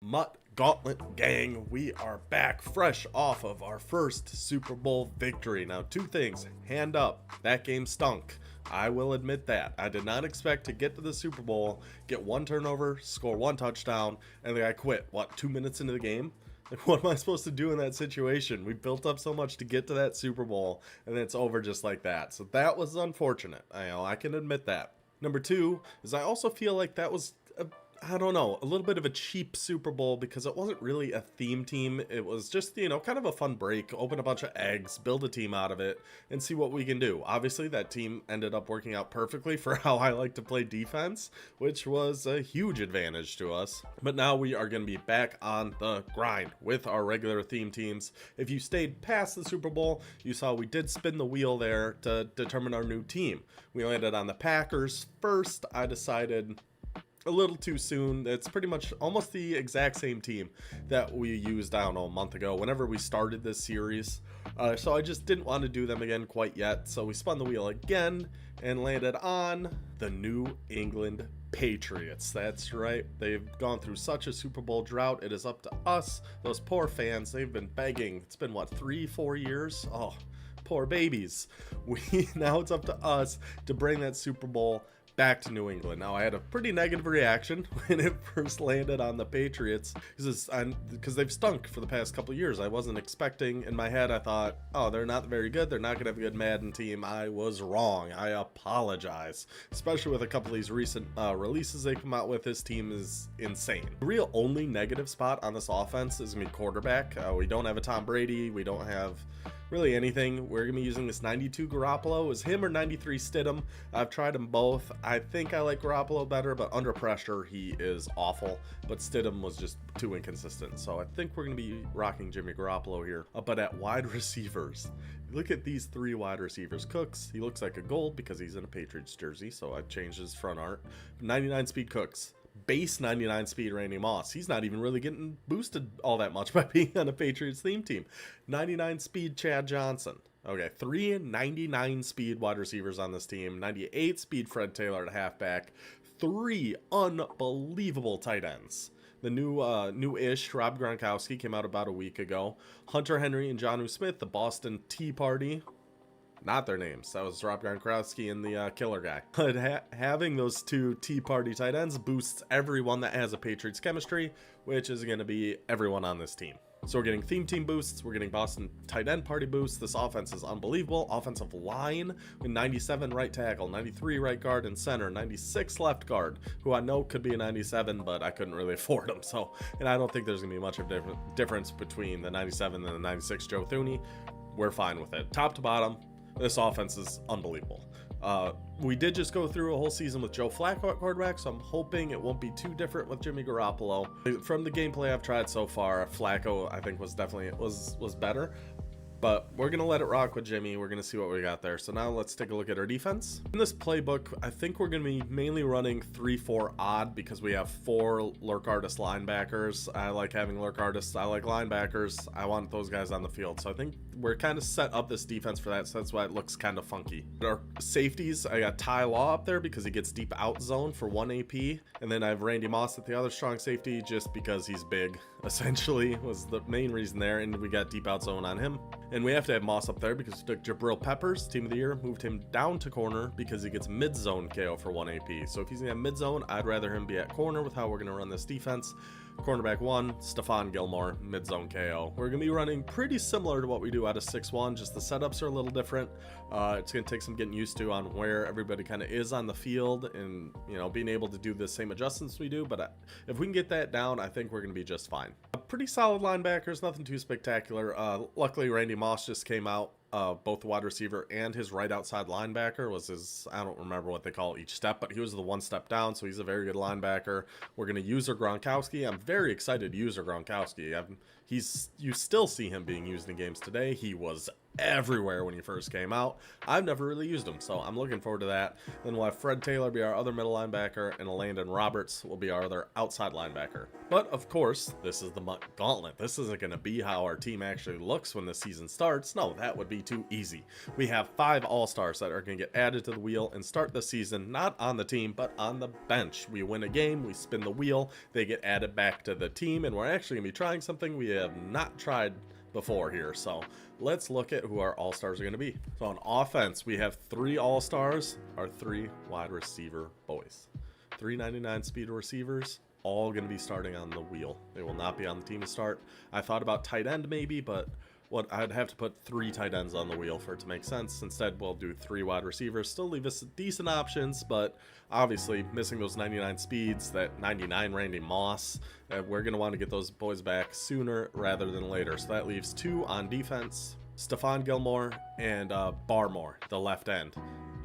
MUT Gauntlet gang, we are back fresh off of our first Super Bowl victory. Now, two things, hand up, that game stunk. I will admit that. I did not expect to get to the Super Bowl, get one turnover, score one touchdown, and then I quit. What, 2 minutes into the game? Like, what am I supposed to do in that situation? We built up so much to get to that Super Bowl, and then it's over just like that. So that was unfortunate. I can admit that. Number two is I also feel like that was I don't know, a little bit of a cheap Super Bowl because it wasn't really a theme team. It was just, kind of a fun break, open a bunch of eggs, build a team out of it, and see what we can do. Obviously, that team ended up working out perfectly for how I like to play defense, which was a huge advantage to us. But now we are going to be back on the grind with our regular theme teams. If you stayed past the Super Bowl, you saw we did spin the wheel there to determine our new team. We landed on the Packers first. I decided a little too soon. It's pretty much almost the exact same team that we used, I don't know, a month ago whenever we started this series. So I just didn't want to do them again quite yet. So we spun the wheel again and landed on the New England Patriots. That's right. They've gone through such a Super Bowl drought. It is up to us. Those poor fans, they've been begging. It's been, what, 3-4 years? Oh, poor babies. Now it's up to us to bring that Super Bowl back to New England. Now, I had a pretty negative reaction when it first landed on the Patriots because they've stunk for the past couple of years. I wasn't expecting, in my head, I thought, oh, they're not very good. They're not going to have a good Madden team. I was wrong. I apologize. Especially with a couple of these recent releases they come out with. This team is insane. The real only negative spot on this offense is going to be quarterback. We don't have a Tom Brady. We don't have really anything. We're going to be using this 92 Garoppolo. It was him or 93 Stidham. I've tried them both. I think I like Garoppolo better, but under pressure, he is awful. But Stidham was just too inconsistent. So I think we're going to be rocking Jimmy Garoppolo here. But at wide receivers, look at these three wide receivers. Cooks, he looks like a gold because he's in a Patriots jersey, so I changed his front art. 99 speed Cooks. Base 99 speed Randy Moss. He's not even really getting boosted all that much by being on a Patriots theme team. 99 speed Chad Johnson. Okay, 3 99 speed wide receivers on this team. 98 speed Fred Taylor at halfback. 3 unbelievable tight ends. The new-ish Rob Gronkowski came out about a week ago. Hunter Henry and Jonnu Smith, the Boston Tea Party. Not their names. That was Rob Gronkowski and the killer guy. But having those two Tea Party tight ends boosts everyone that has a Patriots chemistry, which is going to be everyone on this team. So we're getting theme team boosts. We're getting Boston tight end party boosts. This offense is unbelievable. Offensive line with 97 right tackle, 93 right guard and center, 96 left guard, who I know could be a 97, but I couldn't really afford him. So, and I don't think there's going to be much of a difference between the 97 and the 96 Joe Thuney. We're fine with it. Top to bottom, this offense is unbelievable. We did just go through a whole season with Joe Flacco at quarterback, so I'm hoping it won't be too different with Jimmy Garoppolo. From the gameplay I've tried so far, Flacco I think was definitely was better. But we're going to let it rock with Jimmy. We're going to see what we got there. So now let's take a look at our defense. In this playbook, I think we're going to be mainly running 3-4 odd because we have 4 lurk artist linebackers. I like having lurk artists. I like linebackers. I want those guys on the field. So I think we're kind of set up this defense for that. So that's why it looks kind of funky. Our safeties, I got Ty Law up there because he gets deep out zone for 1 AP. And then I have Randy Moss at the other strong safety just because he's big, essentially, was the main reason there. And we got deep out zone on him. And we have to have Moss up there because we took Jabril Peppers, team of the year, moved him down to corner because he gets mid-zone KO for 1 AP. So if he's going to have mid-zone, I'd rather him be at corner with how we're going to run this defense. Cornerback 1, Stephon Gilmore, mid-zone KO. We're going to be running pretty similar to what we do out of 6-1, just the setups are a little different. It's going to take some getting used to on where everybody kind of is on the field and, being able to do the same adjustments we do. But if we can get that down, I think we're going to be just fine. Pretty solid linebackers, nothing too spectacular. Luckily, Randy Moss just came out. Both the wide receiver and his right outside linebacker was his, I don't remember what they call each step, but he was the one step down, so he's a very good linebacker. We're going to use our Gronkowski. I'm very excited to use our Gronkowski. You still see him being used in games today. He was everywhere when he first came out. I've never really used him, so I'm looking forward to that. Then we'll have Fred Taylor be our other middle linebacker, and Landon Roberts will be our other outside linebacker. But of course, this is the MUT Gauntlet. This isn't going to be how our team actually looks when the season starts. No, that would be too easy. We have 5 all-stars that are going to get added to the wheel and start the season not on the team, but on the bench. We win a game, we spin the wheel, they get added back to the team, and we're actually going to be trying something we have not tried before here. So let's look at who our all-stars are going to be. So on offense, we have 3 all-stars, our 3 wide receiver boys. 399 speed receivers, all going to be starting on the wheel. They will not be on the team to start. I thought about tight end maybe, but I'd have to put 3 tight ends on the wheel for it to make sense. Instead, we'll do 3 wide receivers. Still leave us decent options, but obviously missing those 99 speeds, that 99 Randy Moss, we're going to want to get those boys back sooner rather than later. So that leaves 2 on defense, Stephon Gilmore and Barmore, the left end.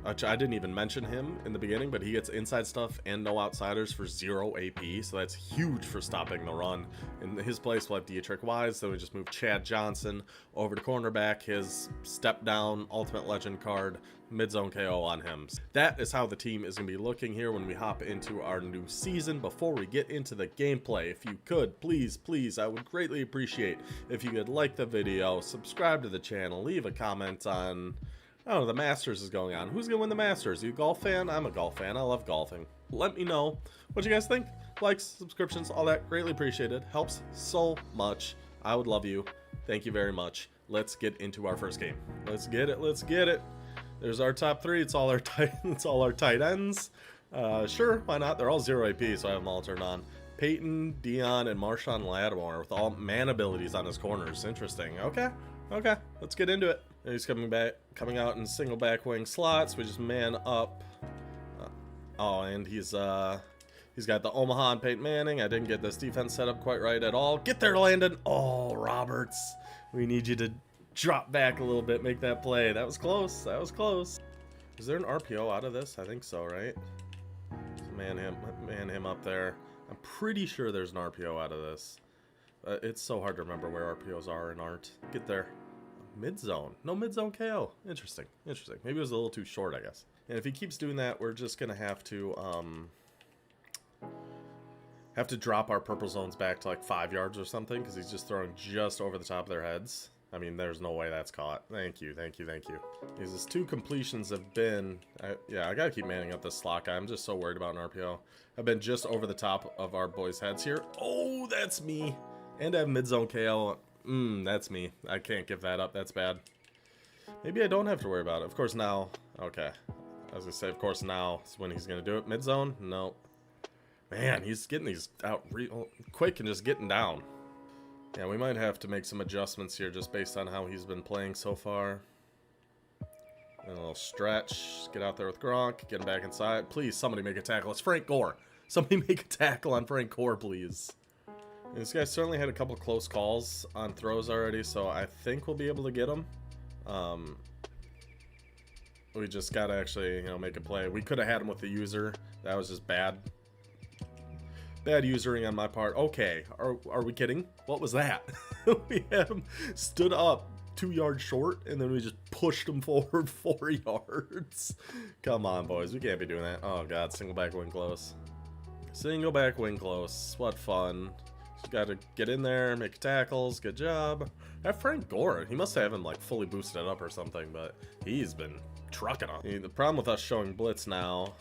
Which I didn't even mention him in the beginning, but he gets inside stuff and no outsiders for 0 AP, so that's huge for stopping the run. In his place, we'll have Dietrich Wise, then we just move Chad Johnson over to cornerback, his step down ultimate legend card, mid-zone KO on him. That is how the team is going to be looking here when we hop into our new season. Before we get into the gameplay, if you could, please, I would greatly appreciate if you could like the video, subscribe to the channel, leave a comment on... I don't know, the Masters is going on. Who's gonna win the Masters? You a golf fan? I'm a golf fan. I love golfing. Let me know what you guys think. Likes, subscriptions, all that. Greatly appreciated. Helps so much. I would love you. Thank you very much. Let's get into our first game. Let's get it. Let's get it. There's our top 3. It's all our tight ends. Sure, why not? They're all 0 AP, so I have them all turned on. Peyton, Dion, and Marshawn Lattimore with all man abilities on his corners. Interesting. Okay. Let's get into it. He's coming out in single back wing slots. We just man up. And he's got the Omaha and Peyton Manning. I didn't get this defense set up quite right at all. Get there, Landon. Oh, Roberts. We need you to drop back a little bit, make that play. That was close. Is there an RPO out of this? I think so, right? Man him up there. I'm pretty sure there's an RPO out of this. It's so hard to remember where RPOs are in art. Get there. Mid-zone. No mid-zone KO. Interesting. Maybe it was a little too short, I guess. And if he keeps doing that, we're just going to have to drop our purple zones back to like 5 yards or something, because he's just throwing just over the top of their heads. I mean, there's no way that's caught. Thank you. These 2 completions have been... yeah, I got to keep manning up this slot guy. I'm just so worried about an RPO. I've been just over the top of our boys' heads here. Oh, that's me. And I have mid-zone KO. That's me. I can't give that up. That's bad. Maybe I don't have to worry about it. Of course now. Okay. I was going to say, of course now is when he's going to do it. Mid-zone? No. Man, he's getting these out real quick and just getting down. Yeah, we might have to make some adjustments here just based on how he's been playing so far. And a little stretch. Get out there with Gronk. Get him back inside. Please, somebody make a tackle. It's Frank Gore. Somebody make a tackle on Frank Gore, please. And this guy certainly had a couple close calls on throws already, so I think we'll be able to get him. We just gotta actually, make a play. We could have had him with the user. That was just bad. Bad usering on my part. Okay, are we kidding? What was that? We had him stood up 2 yards short, and then we just pushed him forward 4 yards. Come on, boys. We can't be doing that. Oh, God. Single back wing close. Single back wing close. What fun. Just got to get in there, make tackles. Good job. That Frank Gore, he must have him like fully boosted up or something, but he's been trucking on. The problem with us showing blitz now,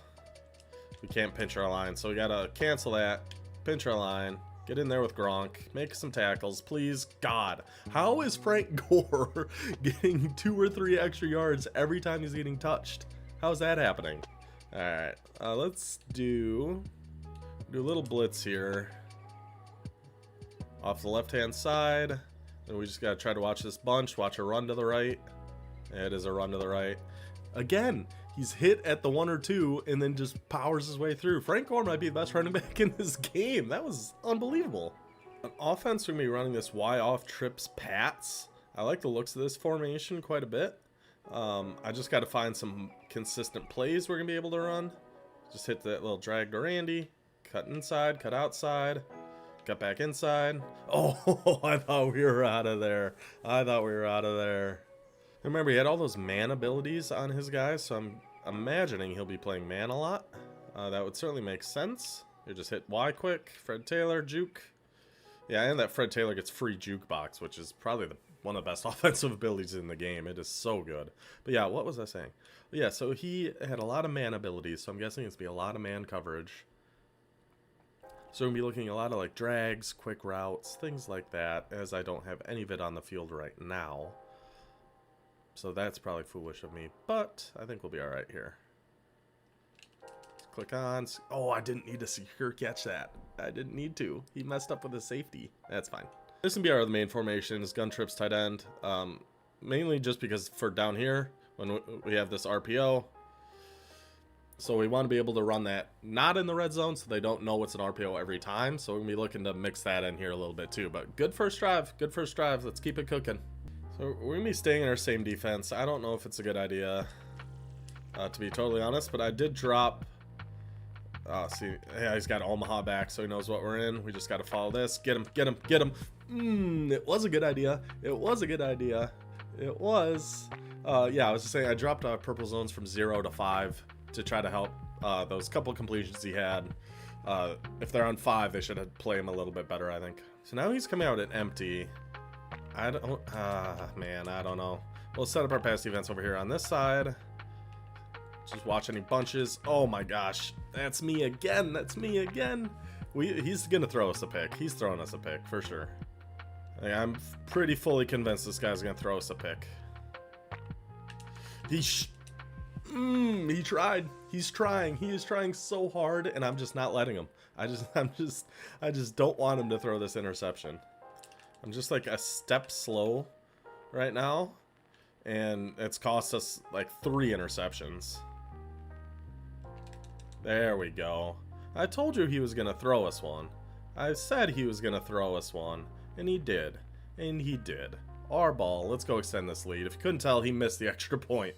we can't pinch our line, so we got to cancel that, pinch our line, get in there with Gronk, make some tackles, please. God, how is Frank Gore getting 2 or 3 extra yards every time he's getting touched? How's that happening? All right, let's do a little blitz here. Off the left-hand side, and we just got to try to watch this bunch, watch a run to the right. It is a run to the right. Again, he's hit at the 1 or 2 and then just powers his way through. Frank Gore might be the best running back in this game. That was unbelievable. On offense, we're going to be running this Y off trips Pats. I like the looks of this formation quite a bit. I just got to find some consistent plays we're going to be able to run. Just hit that little drag to Randy. Cut inside, cut outside. Got back inside. Oh, I thought we were out of there. Remember, he had all those man abilities on his guys, so I'm imagining he'll be playing man a lot. That would certainly make sense. You just hit Y quick, Fred Taylor, juke. Yeah, and that Fred Taylor gets free jukebox, which is probably one of the best offensive abilities in the game. It is so good. But yeah, what was I saying? Yeah, so he had a lot of man abilities, so I'm guessing it's going to be a lot of man coverage. So we're going to be looking at a lot of like drags, quick routes, things like that, as I don't have any of it on the field right now. So that's probably foolish of me, but I think we'll be alright here. Click on. Oh, I didn't need to secure catch that. I didn't need to. He messed up with his safety. That's fine. This can be our main formations, gun trips, tight end. Mainly just because for down here, when we have this RPO, so we want to be able to run that not in the red zone so they don't know it's an RPO every time. So we're going to be looking to mix that in here a little bit too. But good first drive. Good first drive. Let's keep it cooking. So we're going to be staying in our same defense. I don't know if it's a good idea, to be totally honest, but I did drop... see, yeah, he's got Omaha back, so he knows what we're in. We just got to follow this. Get him, get him, get him. It was a good idea. It was a good idea. It was. Yeah, I was just saying I dropped purple zones from 0 to 5 to try to help those couple completions he had. If they're on 5, they should play him a little bit better, I think. So now he's coming out at empty. I don't, man, I don't know. We'll set up our pass defense over here on this side. Just watch any bunches. Oh my gosh, that's me again. That's me again. He's gonna throw us a pick. He's throwing us a pick for sure. I'm pretty fully convinced this guy's gonna throw us a pick. He tried. He's trying. He is trying so hard, and I'm just not letting him. I just don't want him to throw this interception. I'm just like a step slow right now, and it's cost us like 3 interceptions. There we go. I told you he was going to throw us one. I said he was going to throw us one. And he did. And he did. Our ball. Let's go extend this lead. If you couldn't tell, he missed the extra point.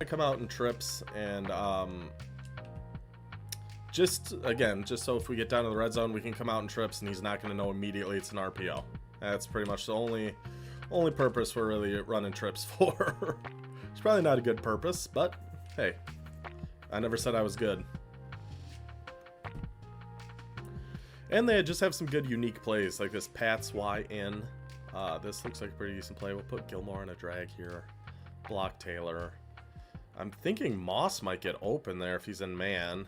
I come out in trips and just so if we get down to the red zone, we can come out in trips and he's not going to know immediately it's an RPO. That's pretty much the only purpose we're really running trips for. It's probably not a good purpose, but hey, I never said I was good. And they just have some good unique plays, like this Pats Y-in. This looks like a pretty decent play. We'll put Gilmore in a drag here. Block Taylor. I'm thinking Moss might get open there if he's in man.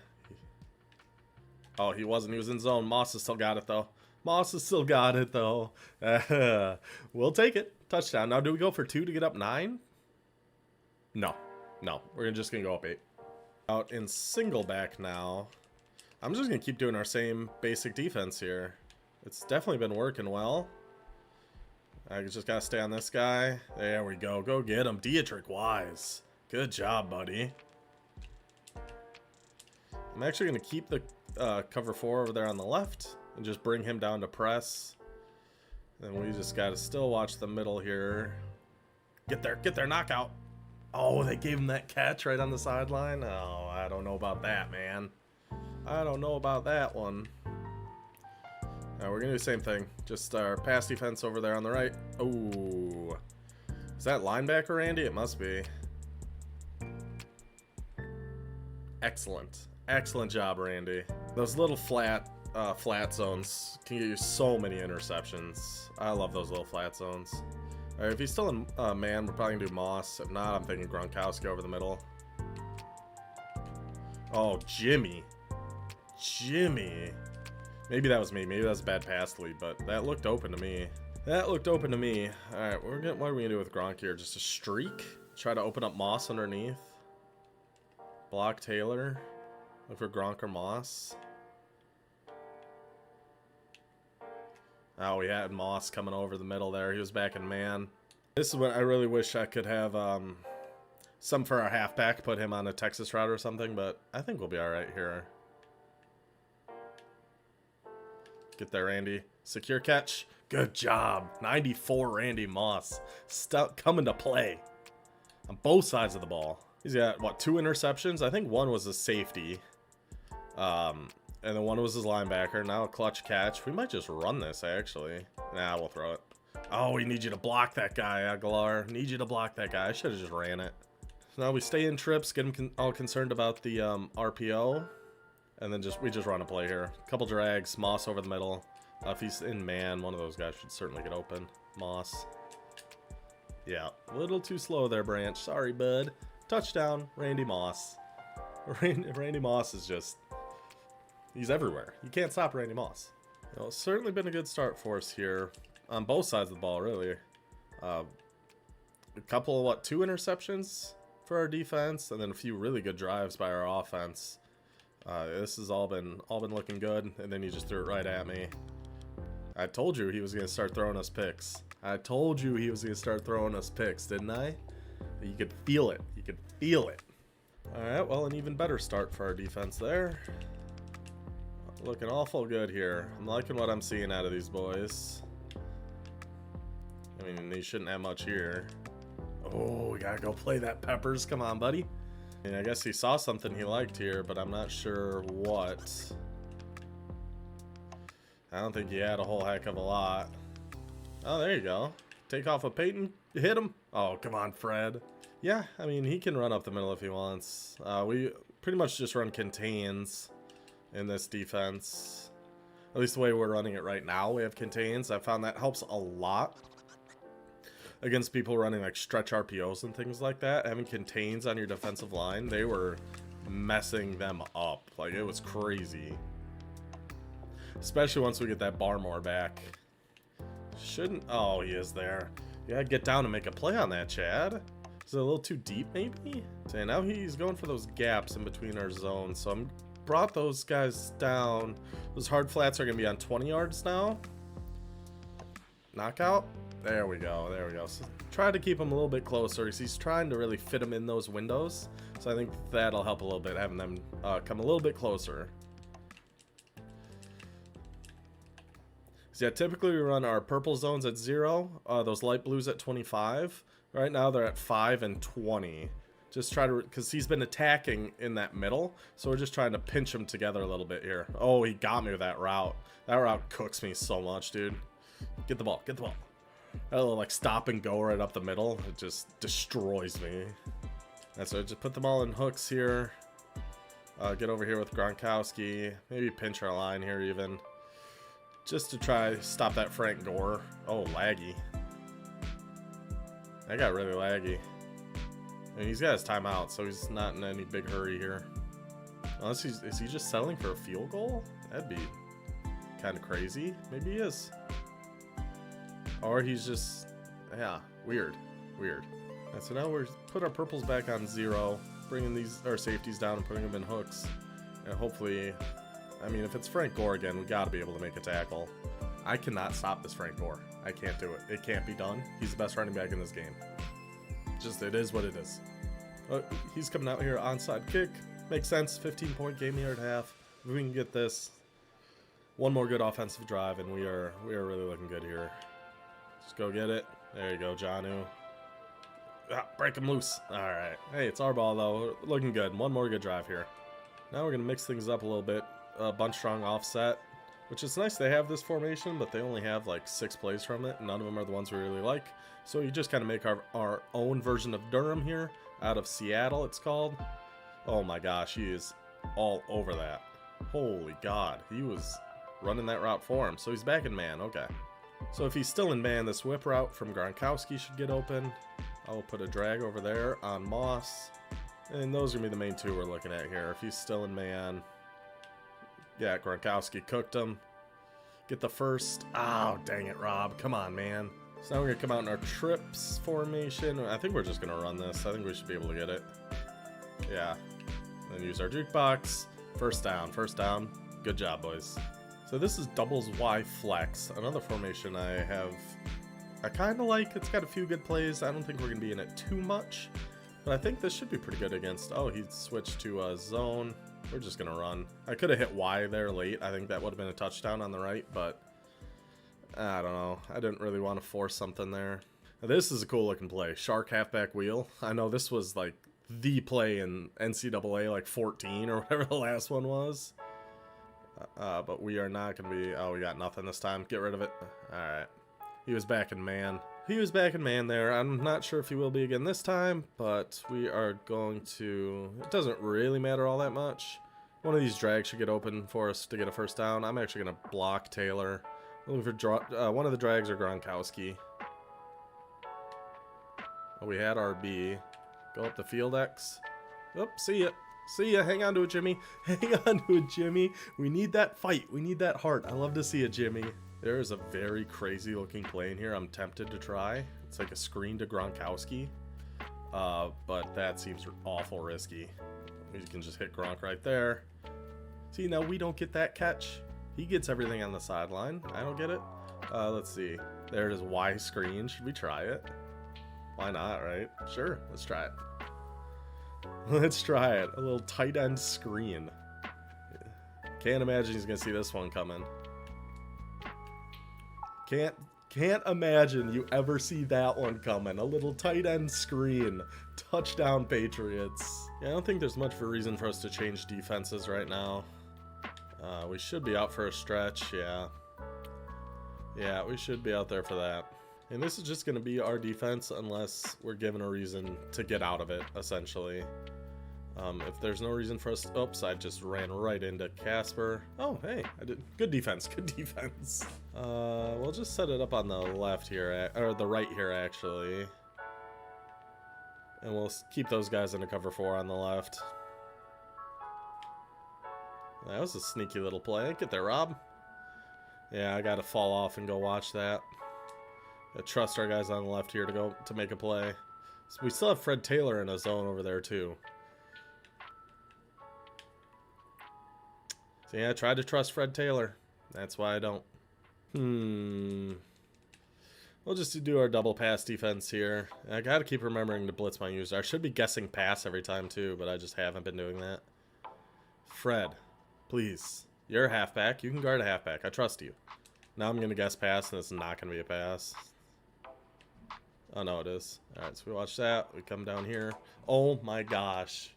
Oh, he wasn't. He was in zone. Moss has still got it, though. Moss has still got it, though. We'll take it. Touchdown. Now, do we go for 2 to get up 9? No. No. We're just going to go up 8. Out in single back now. I'm just going to keep doing our same basic defense here. It's definitely been working well. I just got to stay on this guy. There we go. Go get him. Dietrich Wise. Good job, buddy. I'm actually going to keep the cover 4 over there on the left and just bring him down to press. Then we just got to still watch the middle here. Get there, knockout. Oh, they gave him that catch right on the sideline. Oh, I don't know about that, man. I don't know about that one. We're going to do the same thing. Just our pass defense over there on the right. Oh. Is that linebacker, Randy? It must be. Excellent. Excellent job, Randy. Those little flat zones can get you so many interceptions. I love those little flat zones. All right, if he's still in man, we're probably going to do Moss. If not, I'm thinking Gronkowski over the middle. Oh, Jimmy. Jimmy. Maybe that was me. Maybe that was a bad pass lead, but that looked open to me. That looked open to me. All right, what are we going to do with Gronk here? Just a streak? Try to open up Moss underneath. Block Taylor. Look for Gronk or Moss. Oh, we had Moss coming over the middle there. He was back in man. This is what I really wish I could have some for our halfback. Put him on a Texas route or something, but I think we'll be all right here. Get there, Randy. Secure catch. Good job. 94, Randy Moss. Coming to play on both sides of the ball. He's got, what, 2 interceptions? I think one was a safety. And then one was his linebacker. Now a clutch catch. We might just run this, actually. Nah, we'll throw it. Oh, we need you to block that guy, Aguilar. Need you to block that guy. I should have just ran it. So now we stay in trips, get him all concerned about the RPO. And then we just run a play here. Couple drags, Moss over the middle. If he's in man, one of those guys should certainly get open. Moss. Yeah, a little too slow there, Branch. Sorry, bud. Touchdown, Randy Moss. Randy Moss is just... he's everywhere. You can't stop Randy Moss. Well, it's certainly been a good start for us here. On both sides of the ball, really. A couple of, 2 interceptions for our defense, and then a few really good drives by our offense. This has all been looking good, and then he just threw it right at me. I told you he was going to start throwing us picks. I told you he was going to start throwing us picks, didn't I? You could feel it. You could feel it. Alright, well, an even better start for our defense there. Looking awful good here. I'm liking what I'm seeing out of these boys. I mean, they shouldn't have much here. Oh, we gotta go play that Peppers. Come on, buddy. I mean, I guess he saw something he liked here, but I'm not sure what. I don't think he had a whole heck of a lot. Oh, there you go. Take off a Peyton. Hit him. Oh, come on, Fred. Yeah, I mean, he can run up the middle if he wants. We pretty much just run contains in this defense. At least the way we're running it right now, we have contains. I found that helps a lot against people running like stretch RPOs and things like that. Having contains on your defensive line, they were messing them up. Like, it was crazy. Especially once we get that Barmore back. Shouldn't... oh, he is there. You gotta get down and make a play on that, Chad. Is it a little too deep, maybe? So now he's going for those gaps in between our zones. So I'm brought those guys down. Those hard flats are gonna be on 20 yards now. Knockout. There we go. There we go. So try to keep him a little bit closer. He's trying to really fit him in those windows. So I think that'll help a little bit, having them come a little bit closer. So yeah, typically we run our purple zones at 0, those light blues at 25. Right now they're at 5 and 20. Just try to, because he's been attacking in that middle, so we're just trying to pinch him together a little bit here. Oh, he got me with that route. That route cooks me so much, dude. Get the ball, get the ball. That little like stop and go right up the middle, it just destroys me. And so just put them all in hooks here. Get over here with Gronkowski. Maybe pinch our line here even. Just to try stop that Frank Gore. Oh, laggy. That got really laggy. And he's got his timeout, so he's not in any big hurry here. Unless is he just settling for a field goal? That'd be kind of crazy. Maybe he is. Or he's just, yeah, weird. Weird. And so now we're put our purples back on 0, bringing these our safeties down and putting them in hooks. And hopefully, I mean, if it's Frank Gore again, we got to be able to make a tackle. I cannot stop this Frank Gore. I can't do it. It can't be done. He's the best running back in this game. Just, it is what it is. He's coming out here, onside kick. Makes sense. 15-point game here at half. If we can get this, one more good offensive drive, and we are really looking good here. Just go get it. There you go, Janu. Ah, break him loose. All right. Hey, it's our ball, though. Looking good. One more good drive here. Now we're going to mix things up a little bit. Bunch strong offset, which is nice. They have this formation, but they only have like 6 plays from it. None of them are the ones we really like. So you just kind of make our own version of Durham here. Out of Seattle, it's called. Oh my gosh, he is all over that. Holy God. He was running that route for him. So he's back in man. Okay. So if he's still in man, this whip route from Gronkowski should get open. I'll put a drag over there on Moss. And those are going to be the main 2 we're looking at here. If he's still in man. Yeah, Gronkowski cooked him. Get the first. Oh, dang it, Rob. Come on, man. So now we're going to come out in our trips formation. I think we're just going to run this. I think we should be able to get it. Yeah. Then use our jukebox. First down. First down. Good job, boys. So this is doubles Y flex. Another formation I kind of like. It's got a few good plays. I don't think we're going to be in it too much. But I think this should be pretty good against... oh, he switched to zone. We're just going to run. I could have hit Y there late. I think that would have been a touchdown on the right, but I don't know. I didn't really want to force something there. Now, this is a cool looking play. Shark halfback wheel. I know this was like the play in NCAA like 14 or whatever the last one was. But we are not going to be... oh, we got nothing this time. Get rid of it. All right. He was back in man. He was back in man there. I'm not sure if he will be again this time, but we are going to... It doesn't really matter all that much. One of these drags should get open for us to get a first down. I'm actually going to block Taylor. Looking for one of the drags or Gronkowski. Oh, we had RB. Go up the field X. Oh, see ya. See ya. Hang on to it, Jimmy. Hang on to it, Jimmy. We need that fight. We need that heart. I love to see it, Jimmy. There is a very crazy looking play in here I'm tempted to try. It's like a screen to Gronkowski. But that seems awful risky. You can just hit Gronk right there. See, now we don't get that catch. He gets everything on the sideline. I don't get it. Let's see. There it is, Y screen. Should we try it? Why not, right? Sure, let's try it. Let's try it. A little tight end screen. Can't imagine he's gonna see this one coming. Can't imagine you ever see that one coming. A little tight end screen. Touchdown Patriots. Yeah, I don't think there's much of a reason for us to change defenses right now. We should be out for a stretch, yeah. Yeah, we should be out there for that. And this is just going to be our defense unless we're given a reason to get out of it, essentially. If there's no reason for us... Oops, I just ran right into Casper. Oh, hey, I did. Good defense, good defense. We'll just set it up on the left here, or the right here, actually. And we'll keep those guys into cover 4 on the left. That was a sneaky little play. Get there, Rob. Yeah, I got to fall off and go watch that. I trust our guys on the left here to make a play. So we still have Fred Taylor in a zone over there too. So yeah, I tried to trust Fred Taylor. That's why I don't. We'll just do our double pass defense here. I gotta keep remembering to blitz my user. I should be guessing pass every time too, but I just haven't been doing that. Fred, please. You're a halfback. You can guard a halfback. I trust you. Now I'm gonna guess pass, and it's not gonna be a pass. Oh no, it is. Alright, so we watch that. We come down here. Oh my gosh.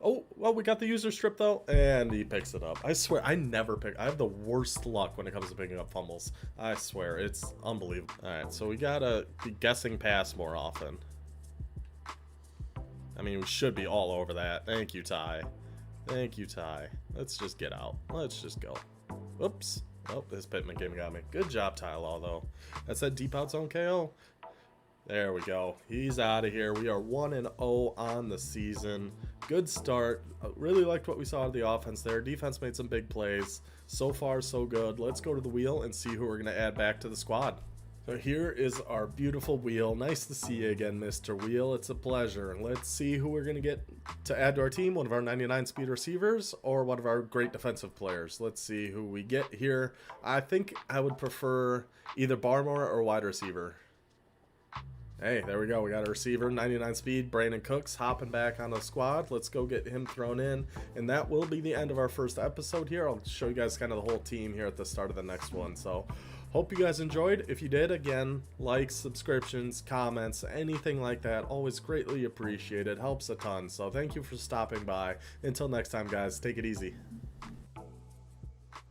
Oh, well, we got the user strip though, and he picks it up. I swear, I never pick. I have the worst luck when it comes to picking up fumbles. I swear, it's unbelievable. Alright, so we gotta be guessing pass more often. I mean, we should be all over that. Thank you, Ty. Thank you, Ty. Let's just get out. Let's just go. Oops. Oh, this Pittman game got me. Good job, Ty Law, though. That's that deep out zone KO. There we go. He's out of here. We are 1-0 on the season. Good start. Really liked what we saw of the offense there. Defense made some big plays. So far, so good. Let's go to the wheel and see who we're going to add back to the squad. So here is our beautiful wheel. Nice to see you again, Mr. Wheel. It's a pleasure. Let's see who we're going to get to add to our team. One of our 99 speed receivers or one of our great defensive players. Let's see who we get here. I think I would prefer either Barmore or wide receiver. Hey, there we go. We got a receiver, 99 speed, Brandon Cooks, hopping back on the squad. Let's go get him thrown in. And that will be the end of our first episode here. I'll show you guys kind of the whole team here at the start of the next one. So, hope you guys enjoyed. If you did, again, likes, subscriptions, comments, anything like that, always greatly appreciated. Helps a ton. So, thank you for stopping by. Until next time, guys, take it easy.